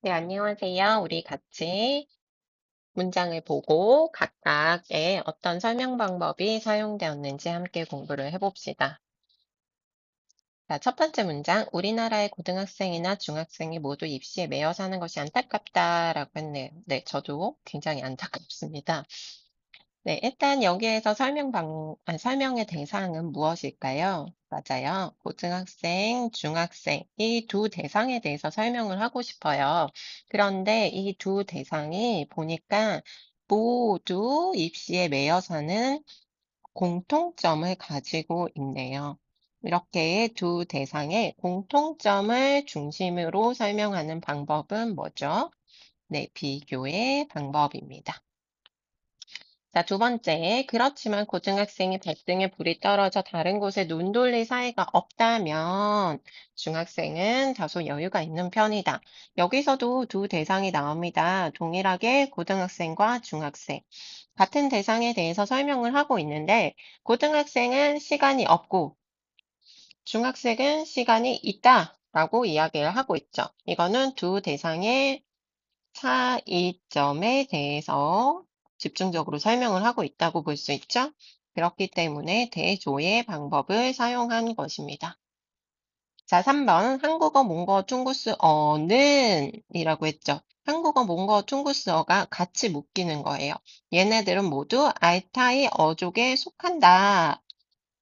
네, 안녕하세요. 우리 같이 문장을 보고 각각의 어떤 설명 방법이 사용되었는지 함께 공부를 해봅시다. 자, 첫 번째 문장. 우리나라의 고등학생이나 중학생이 모두 입시에 매여 사는 것이 안타깝다라고 했네요. 네, 저도 굉장히 안타깝습니다. 네, 일단 여기에서 설명의 대상은 무엇일까요? 맞아요. 고등학생, 중학생, 이 두 대상에 대해서 설명을 하고 싶어요. 그런데 이 두 대상이 보니까 모두 입시에 매여 사는 공통점을 가지고 있네요. 이렇게 두 대상의 공통점을 중심으로 설명하는 방법은 뭐죠? 네, 비교의 방법입니다. 자, 두 번째. 그렇지만 고등학생이 발등에 불이 떨어져 다른 곳에 눈 돌릴 사이가 없다면 중학생은 다소 여유가 있는 편이다. 여기서도 두 대상이 나옵니다. 동일하게 고등학생과 중학생. 같은 대상에 대해서 설명을 하고 있는데 고등학생은 시간이 없고 중학생은 시간이 있다라고 이야기를 하고 있죠. 이거는 두 대상의 차이점에 대해서 집중적으로 설명을 하고 있다고 볼 수 있죠. 그렇기 때문에 대조의 방법을 사용한 것입니다. 자, 3번 한국어, 몽고, 퉁구스어는 이라고 했죠. 한국어, 몽고, 퉁구스어가 같이 묶이는 거예요. 얘네들은 모두 알타이 어족에 속한다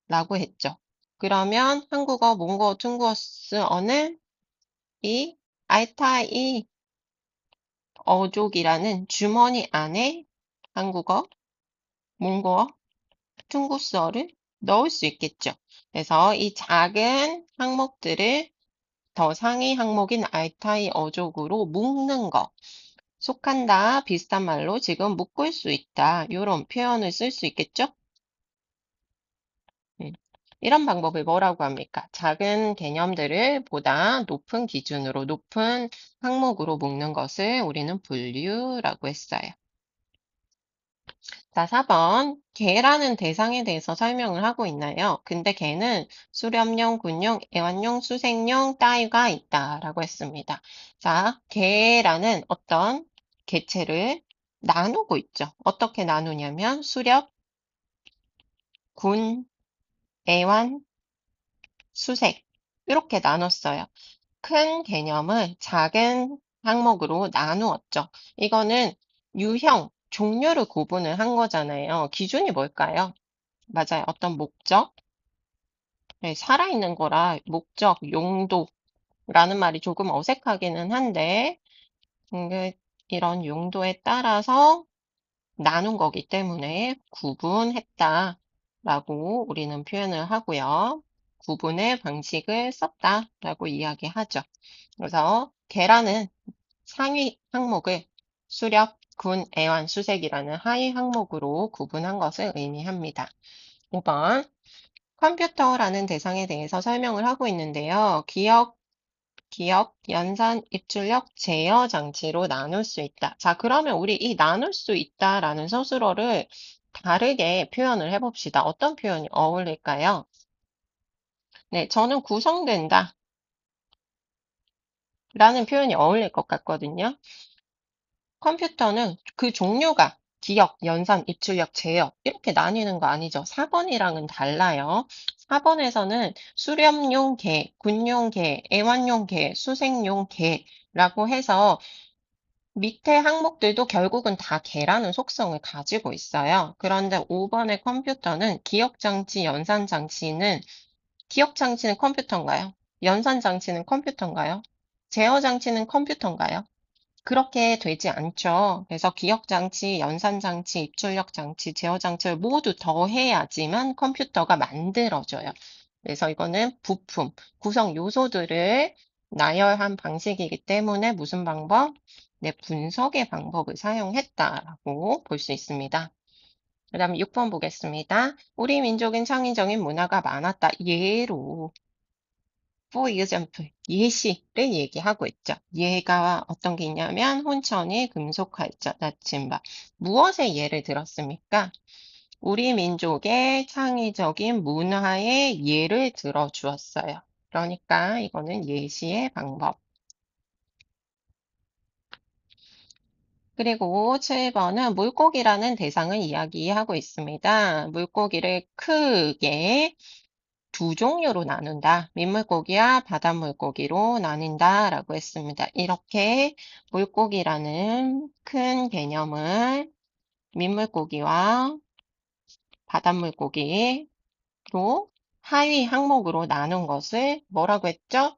라고 했죠. 그러면 한국어, 몽고, 퉁구스어는 이 알타이 어족이라는 주머니 안에 한국어, 몽고어, 퉁구스어를 넣을 수 있겠죠. 그래서 이 작은 항목들을 더 상위 항목인 알타이 어족으로 묶는 거, 속한다, 비슷한 말로 지금 묶을 수 있다, 이런 표현을 쓸 수 있겠죠? 이런 방법을 뭐라고 합니까? 작은 개념들을 보다 높은 기준으로, 높은 항목으로 묶는 것을 우리는 분류라고 했어요. 자, 4번. 개라는 대상에 대해서 설명을 하고 있나요? 근데 개는 수렴용, 군용, 애완용, 수색용 따위가 있다라고 했습니다. 자, 개라는 어떤 개체를 나누고 있죠. 어떻게 나누냐면 수렵, 군, 애완, 수색 이렇게 나눴어요. 큰 개념을 작은 항목으로 나누었죠. 이거는 유형, 종류를 구분을 한 거잖아요. 기준이 뭘까요? 맞아요. 어떤 목적? 네, 살아있는 거라 목적, 용도라는 말이 조금 어색하기는 한데, 그 이런 용도에 따라서 나눈 거기 때문에 구분했다라고 우리는 표현을 하고요. 구분의 방식을 썼다라고 이야기하죠. 그래서 개라는 상위 항목을 수렵, 군, 애완, 수색이라는 하위 항목으로 구분한 것을 의미합니다. 5번. 컴퓨터라는 대상에 대해서 설명을 하고 있는데요. 기억, 연산, 입출력, 제어 장치로 나눌 수 있다. 자, 그러면 우리 이 나눌 수 있다라는 서술어를 다르게 표현을 해봅시다. 어떤 표현이 어울릴까요? 네, 저는 구성된다 라는 표현이 어울릴 것 같거든요. 컴퓨터는 그 종류가 기억, 연산, 입출력, 제어 이렇게 나뉘는 거 아니죠. 4번이랑은 달라요. 4번에서는 수렴용 개, 군용 개, 애완용 개, 수색용 개라고 해서 밑에 항목들도 결국은 다 개라는 속성을 가지고 있어요. 그런데 5번의 컴퓨터는 기억장치, 연산장치는 기억장치는 컴퓨터인가요? 연산장치는 컴퓨터인가요? 제어장치는 컴퓨터인가요? 그렇게 되지 않죠. 그래서 기억장치, 연산장치, 입출력장치, 제어장치를 모두 더해야지만 컴퓨터가 만들어져요. 그래서 이거는 부품, 구성 요소들을 나열한 방식이기 때문에 무슨 방법? 네, 분석의 방법을 사용했다라고 볼 수 있습니다. 그 다음에 6번 보겠습니다. 우리 민족엔 창의적인 문화가 많았다. 예로 for example, 예시를 얘기하고 있죠. 예가 어떤 게 있냐면 혼천이 금속활자, 나침반. 무엇의 예를 들었습니까? 우리 민족의 창의적인 문화의 예를 들어 주었어요. 그러니까 이거는 예시의 방법. 그리고 7번은 물고기라는 대상을 이야기하고 있습니다. 물고기를 크게 두 종류로 나눈다. 민물고기와 바닷물고기로 나뉜다 라고 했습니다. 이렇게 물고기라는 큰 개념을 민물고기와 바닷물고기로 하위 항목으로 나눈 것을 뭐라고 했죠?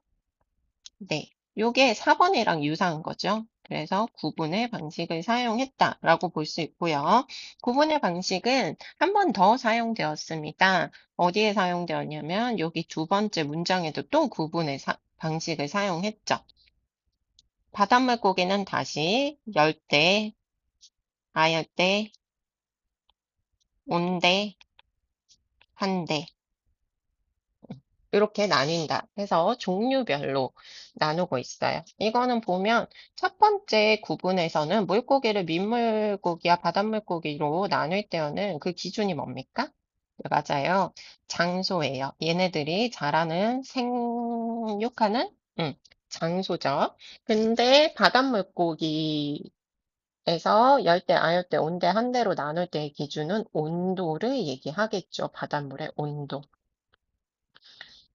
네, 요게 4번이랑 유사한 거죠. 그래서 구분의 방식을 사용했다라고 볼 수 있고요. 구분의 방식은 한 번 더 사용되었습니다. 어디에 사용되었냐면 여기 두 번째 문장에도 또 구분의 방식을 사용했죠. 바닷물고기는 다시 열대, 아열대, 온대, 한대 이렇게 나뉜다 해서 종류별로 나누고 있어요. 이거는 보면 첫 번째 구분에서는 물고기를 민물고기와 바닷물고기로 나눌 때는 그 기준이 뭡니까? 네, 맞아요. 장소예요. 얘네들이 자라는 생육하는 장소죠. 근데 바닷물고기에서 열대, 아열대, 온대, 한대로 나눌 때의 기준은 온도를 얘기하겠죠. 바닷물의 온도.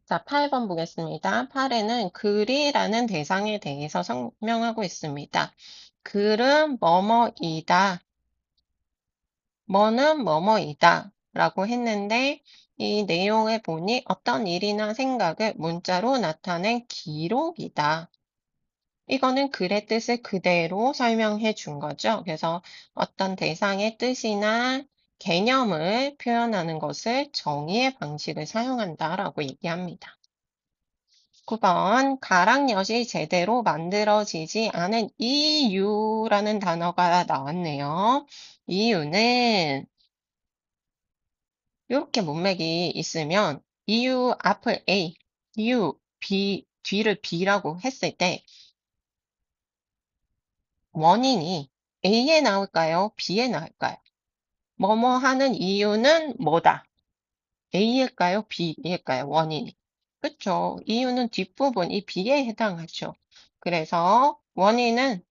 자, 8번 보겠습니다. 8에는 글이라는 대상에 대해서 설명하고 있습니다. 글은 뭐뭐이다. 뭐는 뭐뭐이다. 라고 했는데 이 내용을 보니 어떤 일이나 생각을 문자로 나타낸 기록이다. 이거는 글의 뜻을 그대로 설명해 준 거죠. 그래서 어떤 대상의 뜻이나 개념을 표현하는 것을 정의의 방식을 사용한다라고 얘기합니다. 9번 가락엿이 제대로 만들어지지 않은 이유라는 단어가 나왔네요. 이유는 이렇게 문맥이 있으면 이유 앞을 A, 이유 B, 뒤를 B라고 했을 때 원인이 A에 나올까요? B에 나올까요? 뭐뭐 하는 이유는 뭐다. A일까요? B일까요? 원인이. 그쵸. 이유는 뒷부분, 이 B에 해당하죠. 그래서 원인은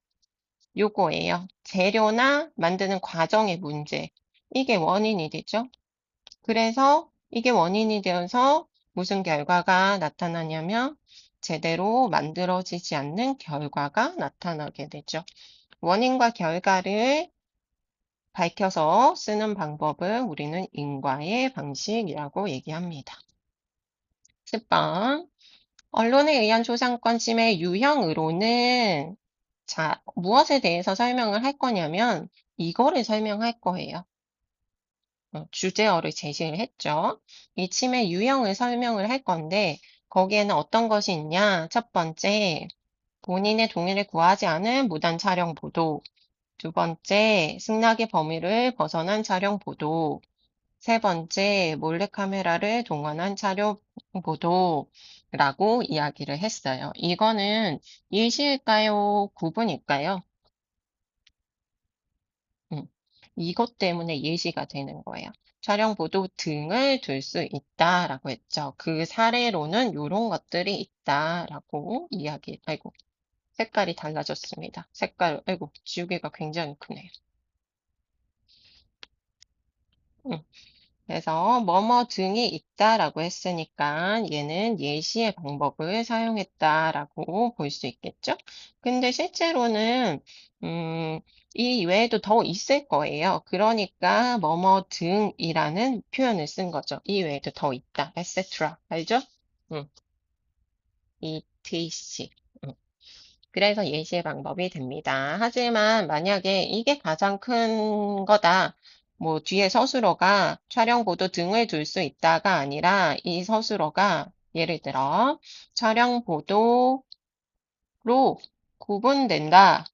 요거예요. 재료나 만드는 과정의 문제. 이게 원인이 되죠. 그래서 이게 원인이 되어서 무슨 결과가 나타나냐면 제대로 만들어지지 않는 결과가 나타나게 되죠. 원인과 결과를 밝혀서 쓰는 방법을 우리는 인과의 방식이라고 얘기합니다. 10번. 언론에 의한 초상권 침해 유형으로는 자, 무엇에 대해서 설명을 할 거냐면 이거를 설명할 거예요. 주제어를 제시를 했죠. 이 침해 유형을 설명을 할 건데 거기에는 어떤 것이 있냐? 첫 번째, 본인의 동의를 구하지 않은 무단 촬영 보도. 두 번째, 승낙의 범위를 벗어난 촬영 보도. 세 번째, 몰래카메라를 동원한 촬영 보도라고 이야기를 했어요. 이거는 예시일까요? 구분일까요? 이것 때문에 예시가 되는 거예요. 촬영 보도 등을 둘 수 있다라고 했죠. 그 사례로는 이런 것들이 있다라고 아이고, 색깔이 달라졌습니다. 아이고, 지우개가 굉장히 크네요. 음, 그래서 뭐뭐 등이 있다라고 했으니까 얘는 예시의 방법을 사용했다라고 볼 수 있겠죠? 근데 실제로는 이 외에도 더 있을 거예요. 그러니까 뭐뭐 등이라는 표현을 쓴 거죠. 이 외에도 더 있다, etc. 알죠? 음, etc. 그래서 예시의 방법이 됩니다. 하지만 만약에 이게 가장 큰 거다. 뭐 뒤에 서술어가 촬영 보도 등을 둘 수 있다가 아니라 이 서술어가 예를 들어 촬영 보도로 구분된다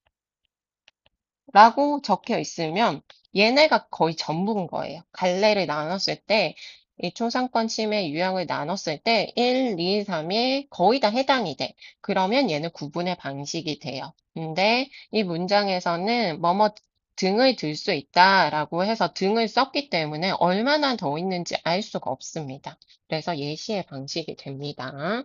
라고 적혀 있으면 얘네가 거의 전부인 거예요. 갈래를 나눴을 때 이 초상권 침해 유형을 나눴을 때 1, 2, 3이 거의 다 해당이 돼. 그러면 얘는 구분의 방식이 돼요. 근데 이 문장에서는 뭐뭐 등을 들 수 있다라고 해서 등을 썼기 때문에 얼마나 더 있는지 알 수가 없습니다. 그래서 예시의 방식이 됩니다.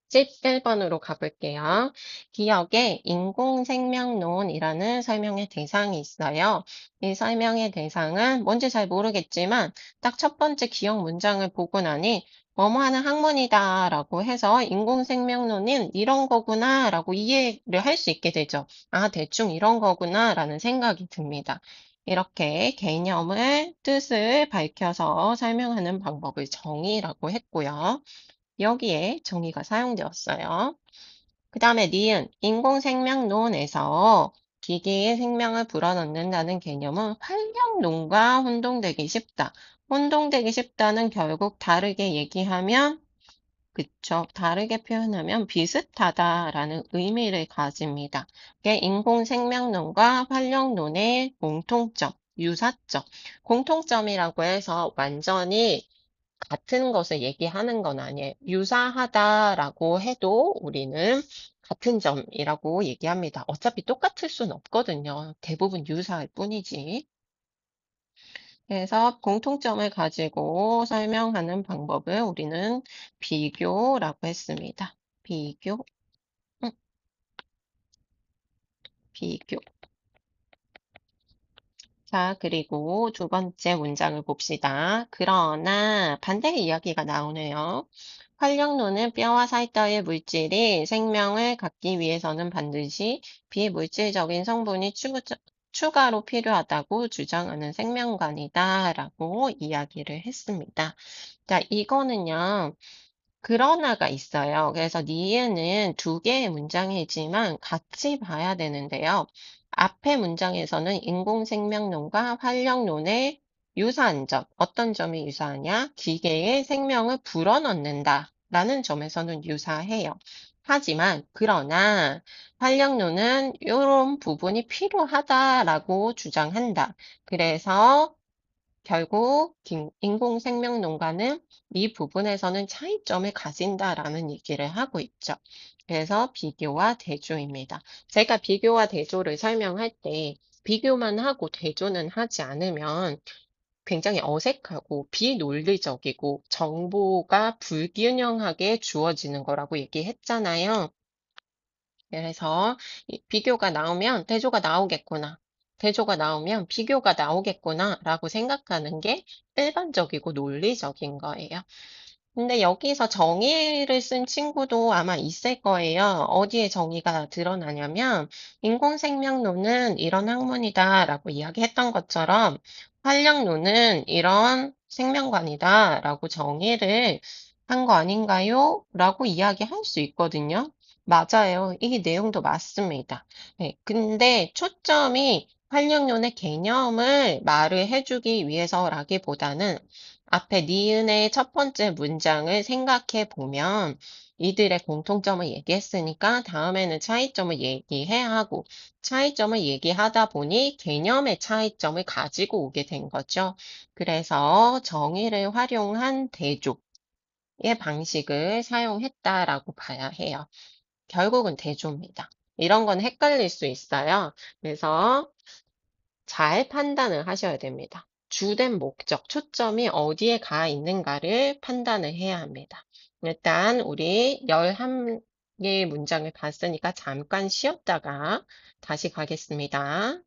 11번으로 가볼게요. 기억에 인공생명론이라는 설명의 대상이 있어요. 이 설명의 대상은 뭔지 잘 모르겠지만 딱 첫 번째 기억 문장을 보고 나니 뭐뭐 하는 학문이다 라고 해서 인공생명론은 이런 거구나 라고 이해를 할 수 있게 되죠. 아, 대충 이런 거구나 라는 생각이 듭니다. 이렇게 개념을, 뜻을 밝혀서 설명하는 방법을 정의라고 했고요. 여기에 정의가 사용되었어요. 그 다음에 니은, 인공생명론에서 기계의 생명을 불어넣는다는 개념은 활력론과 혼동되기 쉽다. 혼동되기 쉽다는 결국 다르게 얘기하면, 그쵸. 다르게 표현하면 비슷하다라는 의미를 가집니다. 이게 인공생명론과 활력론의 공통점, 유사점. 공통점이라고 해서 완전히 같은 것을 얘기하는 건 아니에요. 유사하다라고 해도 우리는 같은 점이라고 얘기합니다. 어차피 똑같을 순 없거든요. 대부분 유사할 뿐이지. 그래서 공통점을 가지고 설명하는 방법을 우리는 비교라고 했습니다. 비교, 음, 비교. 자, 그리고 두 번째 문장을 봅시다. 그러나 반대의 이야기가 나오네요. 활력론은 뼈와 살 따위의 물질이 생명을 갖기 위해서는 반드시 비물질적인 성분이 추가로 필요하다고 주장하는 생명관이다라고 이야기를 했습니다. 자, 이거는요. 그러나가 있어요. 그래서 니은은 두 개의 문장이지만 같이 봐야 되는데요. 앞의 문장에서는 인공생명론과 활력론의 유사한 점, 어떤 점이 유사하냐? 기계에 생명을 불어넣는다 라는 점에서는 유사해요. 하지만 그러나 활력론은 이런 부분이 필요하다라고 주장한다. 그래서 결국 인공생명론과는 이 부분에서는 차이점을 가진다라는 얘기를 하고 있죠. 그래서 비교와 대조입니다. 제가 비교와 대조를 설명할 때 비교만 하고 대조는 하지 않으면 굉장히 어색하고 비논리적이고 정보가 불균형하게 주어지는 거라고 얘기했잖아요. 그래서 비교가 나오면 대조가 나오겠구나. 대조가 나오면 비교가 나오겠구나 라고 생각하는 게 일반적이고 논리적인 거예요. 근데 여기서 정의를 쓴 친구도 아마 있을 거예요. 어디에 정의가 드러나냐면 인공생명론은 이런 학문이다라고 이야기했던 것처럼 활력론은 이런 생명관이다라고 정의를 한 거 아닌가요? 라고 이야기할 수 있거든요. 맞아요. 이 내용도 맞습니다. 네, 근데 초점이 활력론의 개념을 말을 해주기 위해서라기보다는 앞에 니은의 첫 번째 문장을 생각해 보면 이들의 공통점을 얘기했으니까 다음에는 차이점을 얘기해야 하고 차이점을 얘기하다 보니 개념의 차이점을 가지고 오게 된 거죠. 그래서 정의를 활용한 대조의 방식을 사용했다라고 봐야 해요. 결국은 대조입니다. 이런 건 헷갈릴 수 있어요. 그래서 잘 판단을 하셔야 됩니다. 주된 목적, 초점이 어디에 가 있는가를 판단을 해야 합니다. 일단 우리 11개의 문장을 봤으니까 잠깐 쉬었다가 다시 가겠습니다.